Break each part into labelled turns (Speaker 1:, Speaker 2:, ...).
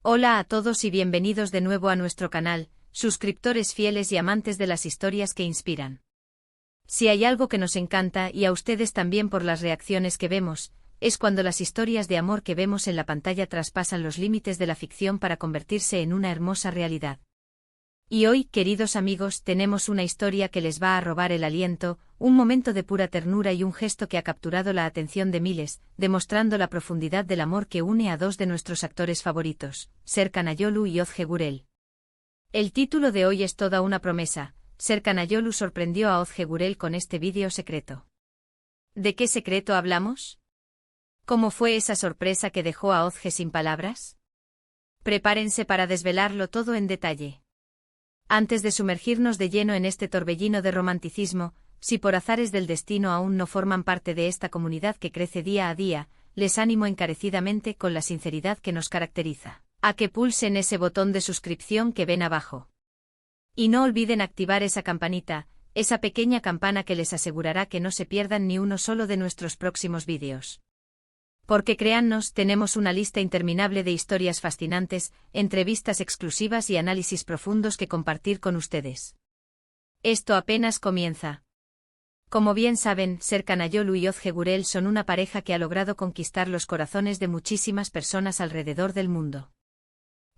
Speaker 1: Hola a todos y bienvenidos de nuevo a nuestro canal, suscriptores fieles y amantes de las historias que inspiran. Si hay algo que nos encanta y a ustedes también por las reacciones que vemos, es cuando las historias de amor que vemos en la pantalla traspasan los límites de la ficción para convertirse en una hermosa realidad. Y hoy, queridos amigos, tenemos una historia que les va a robar el aliento, un momento de pura ternura y un gesto que ha capturado la atención de miles, demostrando la profundidad del amor que une a dos de nuestros actores favoritos, Serkan Ayolu y Ozge Gürel. El título de hoy es toda una promesa. Serkan Ayolu sorprendió a Ozge Gürel con este vídeo secreto. ¿De qué secreto hablamos? ¿Cómo fue esa sorpresa que dejó a Ozge sin palabras? Prepárense para desvelarlo todo en detalle. Antes de sumergirnos de lleno en este torbellino de romanticismo, si por azares del destino aún no forman parte de esta comunidad que crece día a día, les animo encarecidamente con la sinceridad que nos caracteriza, a que pulsen ese botón de suscripción que ven abajo. Y no olviden activar esa campanita, esa pequeña campana que les asegurará que no se pierdan ni uno solo de nuestros próximos vídeos. Porque créannos, tenemos una lista interminable de historias fascinantes, entrevistas exclusivas y análisis profundos que compartir con ustedes. Esto apenas comienza. Como bien saben, Serkan Ayolu y Ozge Gürel son una pareja que ha logrado conquistar los corazones de muchísimas personas alrededor del mundo.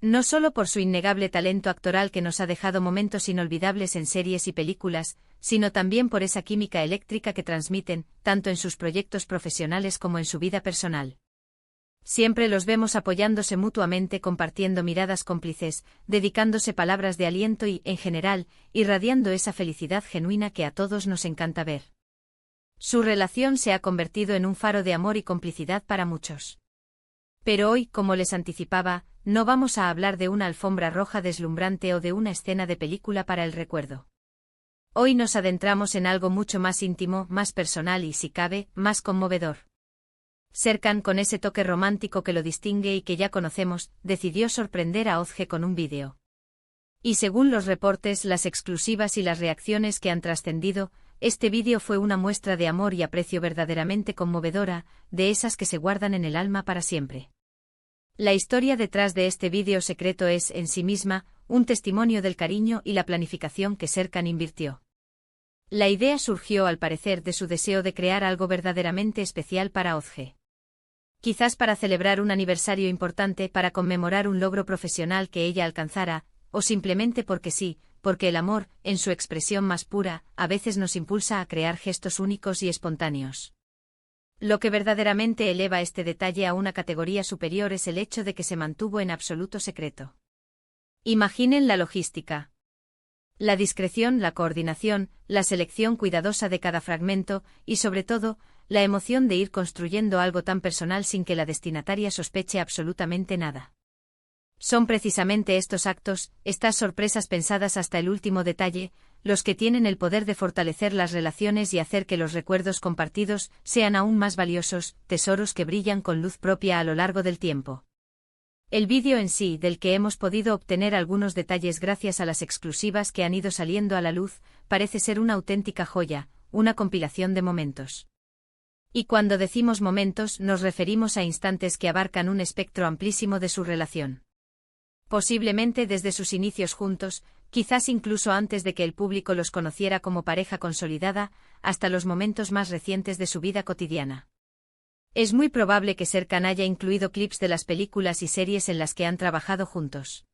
Speaker 1: No solo por su innegable talento actoral que nos ha dejado momentos inolvidables en series y películas, sino también por esa química eléctrica que transmiten, tanto en sus proyectos profesionales como en su vida personal. Siempre los vemos apoyándose mutuamente, compartiendo miradas cómplices, dedicándose palabras de aliento y, en general, irradiando esa felicidad genuina que a todos nos encanta ver. Su relación se ha convertido en un faro de amor y complicidad para muchos. Pero hoy, como les anticipaba, no vamos a hablar de una alfombra roja deslumbrante o de una escena de película para el recuerdo. Hoy nos adentramos en algo mucho más íntimo, más personal y, si cabe, más conmovedor. Serkan, con ese toque romántico que lo distingue y que ya conocemos, decidió sorprender a Ozge con un vídeo. Y según los reportes, las exclusivas y las reacciones que han trascendido, este vídeo fue una muestra de amor y aprecio verdaderamente conmovedora, de esas que se guardan en el alma para siempre. La historia detrás de este vídeo secreto es, en sí misma, un testimonio del cariño y la planificación que Serkan invirtió. La idea surgió, al parecer, de su deseo de crear algo verdaderamente especial para Ozge. Quizás para celebrar un aniversario importante, para conmemorar un logro profesional que ella alcanzara, o simplemente porque sí, porque el amor, en su expresión más pura, a veces nos impulsa a crear gestos únicos y espontáneos. Lo que verdaderamente eleva este detalle a una categoría superior es el hecho de que se mantuvo en absoluto secreto. Imaginen la logística. La discreción, la coordinación, la selección cuidadosa de cada fragmento, y sobre todo, la emoción de ir construyendo algo tan personal sin que la destinataria sospeche absolutamente nada. Son precisamente estos actos, estas sorpresas pensadas hasta el último detalle, los que tienen el poder de fortalecer las relaciones y hacer que los recuerdos compartidos sean aún más valiosos, tesoros que brillan con luz propia a lo largo del tiempo. El vídeo en sí, del que hemos podido obtener algunos detalles gracias a las exclusivas que han ido saliendo a la luz, parece ser una auténtica joya, una compilación de momentos. Y cuando decimos momentos, nos referimos a instantes que abarcan un espectro amplísimo de su relación. Posiblemente desde sus inicios juntos, quizás incluso antes de que el público los conociera como pareja consolidada, hasta los momentos más recientes de su vida cotidiana. Es muy probable que Serkan haya incluido clips de las películas y series en las que han trabajado juntos.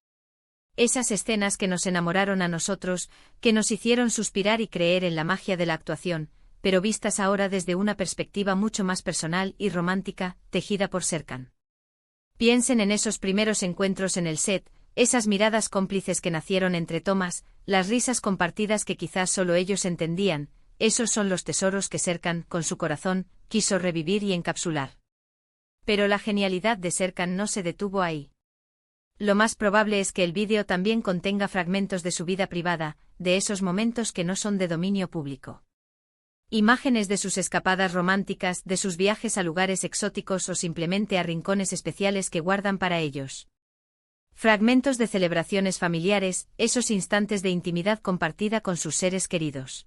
Speaker 1: Esas escenas que nos enamoraron a nosotros, que nos hicieron suspirar y creer en la magia de la actuación, pero vistas ahora desde una perspectiva mucho más personal y romántica, tejida por Serkan. Piensen en esos primeros encuentros en el set, esas miradas cómplices que nacieron entre tomas, las risas compartidas que quizás solo ellos entendían. Esos son los tesoros que Serkan, con su corazón, quiso revivir y encapsular. Pero la genialidad de Serkan no se detuvo ahí. Lo más probable es que el vídeo también contenga fragmentos de su vida privada, de esos momentos que no son de dominio público. Imágenes de sus escapadas románticas, de sus viajes a lugares exóticos o simplemente a rincones especiales que guardan para ellos. Fragmentos de celebraciones familiares, esos instantes de intimidad compartida con sus seres queridos.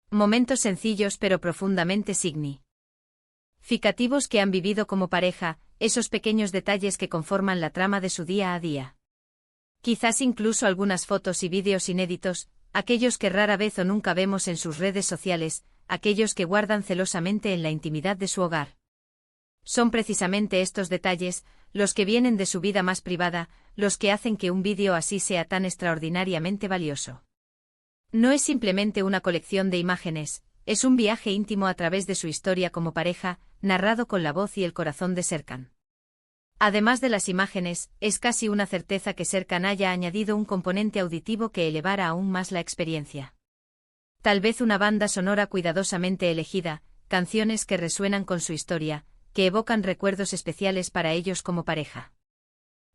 Speaker 1: Momentos sencillos pero profundamente significativos que han vivido como pareja, esos pequeños detalles que conforman la trama de su día a día. Quizás incluso algunas fotos y vídeos inéditos, aquellos que rara vez o nunca vemos en sus redes sociales, aquellos que guardan celosamente en la intimidad de su hogar. Son precisamente estos detalles, los que vienen de su vida más privada, los que hacen que un vídeo así sea tan extraordinariamente valioso. No es simplemente una colección de imágenes, es un viaje íntimo a través de su historia como pareja, narrado con la voz y el corazón de Serkan. Además de las imágenes, es casi una certeza que Serkan haya añadido un componente auditivo que elevara aún más la experiencia. Tal vez una banda sonora cuidadosamente elegida, canciones que resuenan con su historia, que evocan recuerdos especiales para ellos como pareja.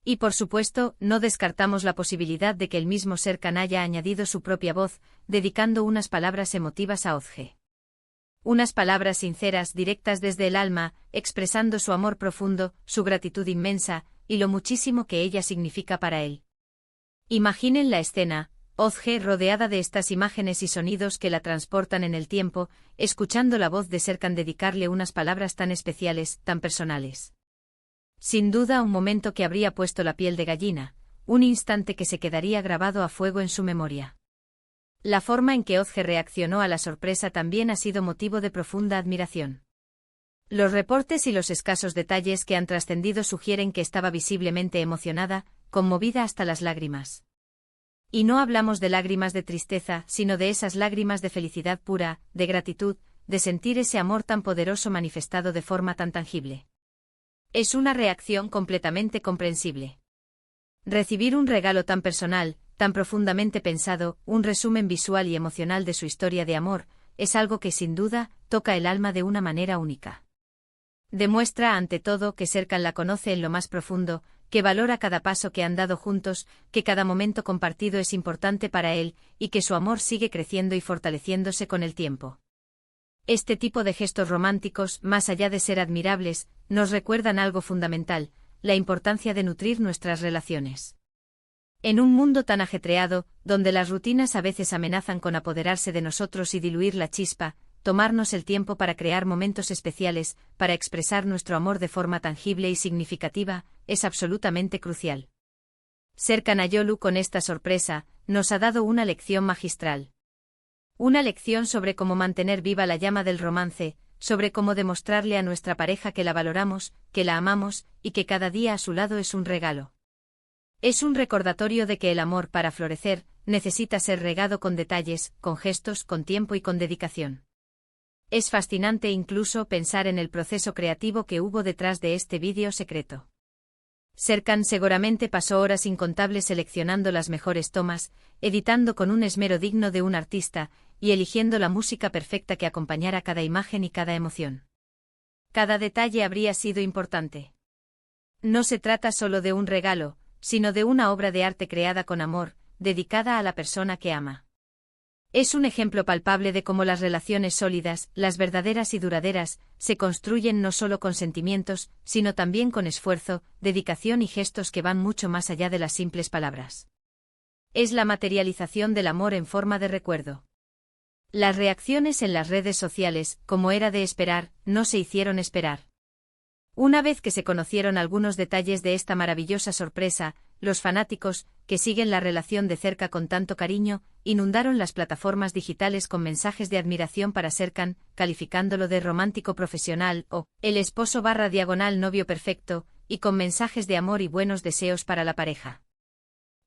Speaker 1: Y por supuesto, no descartamos la posibilidad de que el mismo Serkan haya añadido su propia voz, dedicando unas palabras emotivas a Özge. Unas palabras sinceras, directas desde el alma, expresando su amor profundo, su gratitud inmensa, y lo muchísimo que ella significa para él. Imaginen la escena, Özge rodeada de estas imágenes y sonidos que la transportan en el tiempo, escuchando la voz de Serkan dedicarle unas palabras tan especiales, tan personales. Sin duda un momento que habría puesto la piel de gallina, un instante que se quedaría grabado a fuego en su memoria. La forma en que Özge reaccionó a la sorpresa también ha sido motivo de profunda admiración. Los reportes y los escasos detalles que han trascendido sugieren que estaba visiblemente emocionada, conmovida hasta las lágrimas. Y no hablamos de lágrimas de tristeza, sino de esas lágrimas de felicidad pura, de gratitud, de sentir ese amor tan poderoso manifestado de forma tan tangible. Es una reacción completamente comprensible. Recibir un regalo tan personal, tan profundamente pensado, un resumen visual y emocional de su historia de amor, es algo que sin duda toca el alma de una manera única. Demuestra ante todo que Serkan la conoce en lo más profundo, que valora cada paso que han dado juntos, que cada momento compartido es importante para él, y que su amor sigue creciendo y fortaleciéndose con el tiempo. Este tipo de gestos románticos, más allá de ser admirables, nos recuerdan algo fundamental, la importancia de nutrir nuestras relaciones. En un mundo tan ajetreado, donde las rutinas a veces amenazan con apoderarse de nosotros y diluir la chispa, tomarnos el tiempo para crear momentos especiales, para expresar nuestro amor de forma tangible y significativa, es absolutamente crucial. Serkan Ayolu con esta sorpresa, nos ha dado una lección magistral. Una lección sobre cómo mantener viva la llama del romance, sobre cómo demostrarle a nuestra pareja que la valoramos, que la amamos, y que cada día a su lado es un regalo. Es un recordatorio de que el amor, para florecer, necesita ser regado con detalles, con gestos, con tiempo y con dedicación. Es fascinante incluso pensar en el proceso creativo que hubo detrás de este vídeo secreto. Serkan seguramente pasó horas incontables seleccionando las mejores tomas, editando con un esmero digno de un artista, y eligiendo la música perfecta que acompañara cada imagen y cada emoción. Cada detalle habría sido importante. No se trata solo de un regalo, sino de una obra de arte creada con amor, dedicada a la persona que ama. Es un ejemplo palpable de cómo las relaciones sólidas, las verdaderas y duraderas, se construyen no solo con sentimientos, sino también con esfuerzo, dedicación y gestos que van mucho más allá de las simples palabras. Es la materialización del amor en forma de recuerdo. Las reacciones en las redes sociales, como era de esperar, no se hicieron esperar. Una vez que se conocieron algunos detalles de esta maravillosa sorpresa, los fanáticos, que siguen la relación de cerca con tanto cariño, inundaron las plataformas digitales con mensajes de admiración para Serkan, calificándolo de romántico profesional o el esposo/novio perfecto, y con mensajes de amor y buenos deseos para la pareja.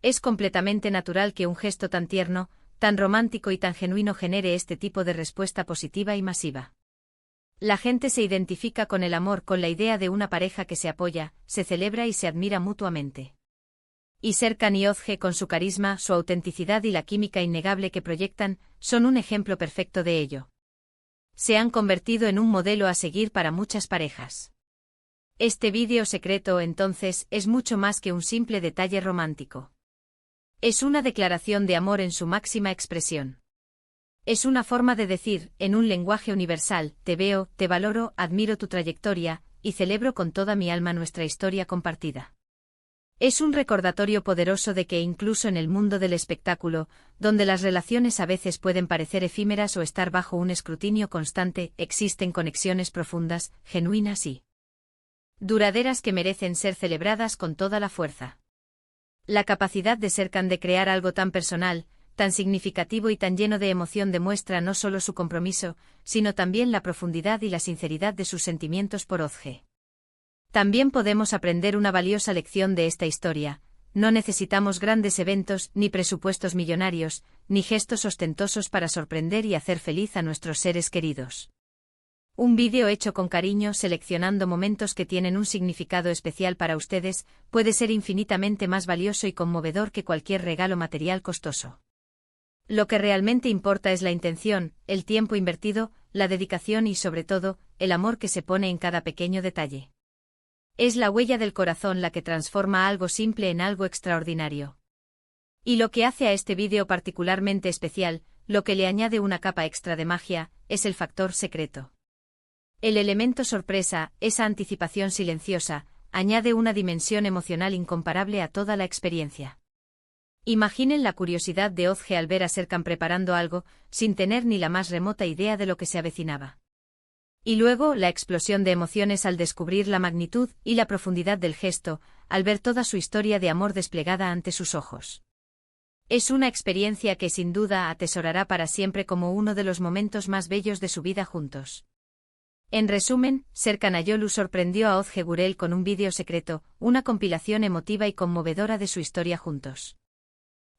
Speaker 1: Es completamente natural que un gesto tan tierno, tan romántico y tan genuino genere este tipo de respuesta positiva y masiva. La gente se identifica con el amor, con la idea de una pareja que se apoya, se celebra y se admira mutuamente. Y Serkan y Özge con su carisma, su autenticidad y la química innegable que proyectan, son un ejemplo perfecto de ello. Se han convertido en un modelo a seguir para muchas parejas. Este vídeo secreto, entonces, es mucho más que un simple detalle romántico. Es una declaración de amor en su máxima expresión. Es una forma de decir, en un lenguaje universal, te veo, te valoro, admiro tu trayectoria, y celebro con toda mi alma nuestra historia compartida. Es un recordatorio poderoso de que incluso en el mundo del espectáculo, donde las relaciones a veces pueden parecer efímeras o estar bajo un escrutinio constante, existen conexiones profundas, genuinas y Duraderas que merecen ser celebradas con toda la fuerza. La capacidad de Serkan de crear algo tan personal, tan significativo y tan lleno de emoción demuestra no solo su compromiso, sino también la profundidad y la sinceridad de sus sentimientos por Özge. También podemos aprender una valiosa lección de esta historia: no necesitamos grandes eventos, ni presupuestos millonarios, ni gestos ostentosos para sorprender y hacer feliz a nuestros seres queridos. Un vídeo hecho con cariño, seleccionando momentos que tienen un significado especial para ustedes, puede ser infinitamente más valioso y conmovedor que cualquier regalo material costoso. Lo que realmente importa es la intención, el tiempo invertido, la dedicación y, sobre todo, el amor que se pone en cada pequeño detalle. Es la huella del corazón la que transforma algo simple en algo extraordinario. Y lo que hace a este vídeo particularmente especial, lo que le añade una capa extra de magia, es el factor secreto. El elemento sorpresa, esa anticipación silenciosa, añade una dimensión emocional incomparable a toda la experiencia. Imaginen la curiosidad de Özge al ver a Serkan preparando algo, sin tener ni la más remota idea de lo que se avecinaba. Y luego, la explosión de emociones al descubrir la magnitud y la profundidad del gesto, al ver toda su historia de amor desplegada ante sus ojos. Es una experiencia que sin duda atesorará para siempre como uno de los momentos más bellos de su vida juntos. En resumen, Serkan Ayolu sorprendió a Özge Gürel con un vídeo secreto, una compilación emotiva y conmovedora de su historia juntos.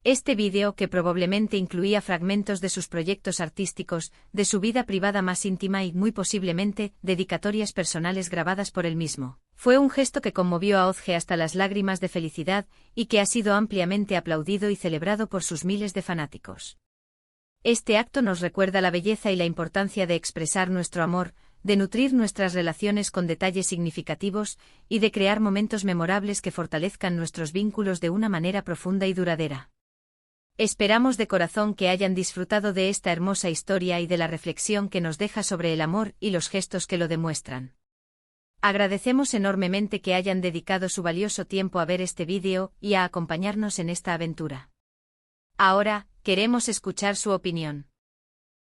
Speaker 1: Este vídeo, que probablemente incluía fragmentos de sus proyectos artísticos, de su vida privada más íntima y, muy posiblemente, dedicatorias personales grabadas por él mismo, fue un gesto que conmovió a Özge hasta las lágrimas de felicidad y que ha sido ampliamente aplaudido y celebrado por sus miles de fanáticos. Este acto nos recuerda la belleza y la importancia de expresar nuestro amor, de nutrir nuestras relaciones con detalles significativos y de crear momentos memorables que fortalezcan nuestros vínculos de una manera profunda y duradera. Esperamos de corazón que hayan disfrutado de esta hermosa historia y de la reflexión que nos deja sobre el amor y los gestos que lo demuestran. Agradecemos enormemente que hayan dedicado su valioso tiempo a ver este vídeo y a acompañarnos en esta aventura. Ahora, queremos escuchar su opinión.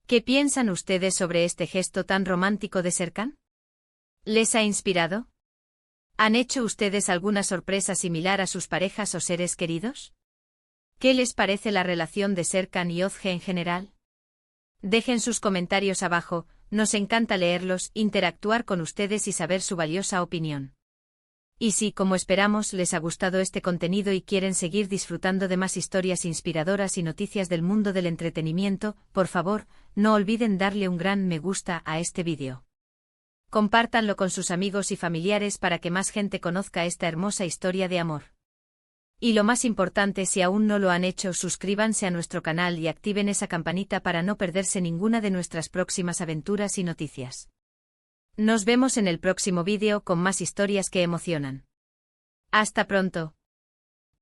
Speaker 1: ¿Qué piensan ustedes sobre este gesto tan romántico de Serkan? ¿Les ha inspirado? ¿Han hecho ustedes alguna sorpresa similar a sus parejas o seres queridos? ¿Qué les parece la relación de Serkan y Özge en general? Dejen sus comentarios abajo, nos encanta leerlos, interactuar con ustedes y saber su valiosa opinión. Y si, como esperamos, les ha gustado este contenido y quieren seguir disfrutando de más historias inspiradoras y noticias del mundo del entretenimiento, por favor, no olviden darle un gran me gusta a este vídeo. Compártanlo con sus amigos y familiares para que más gente conozca esta hermosa historia de amor. Y lo más importante, si aún no lo han hecho, suscríbanse a nuestro canal y activen esa campanita para no perderse ninguna de nuestras próximas aventuras y noticias. Nos vemos en el próximo vídeo con más historias que emocionan. Hasta pronto.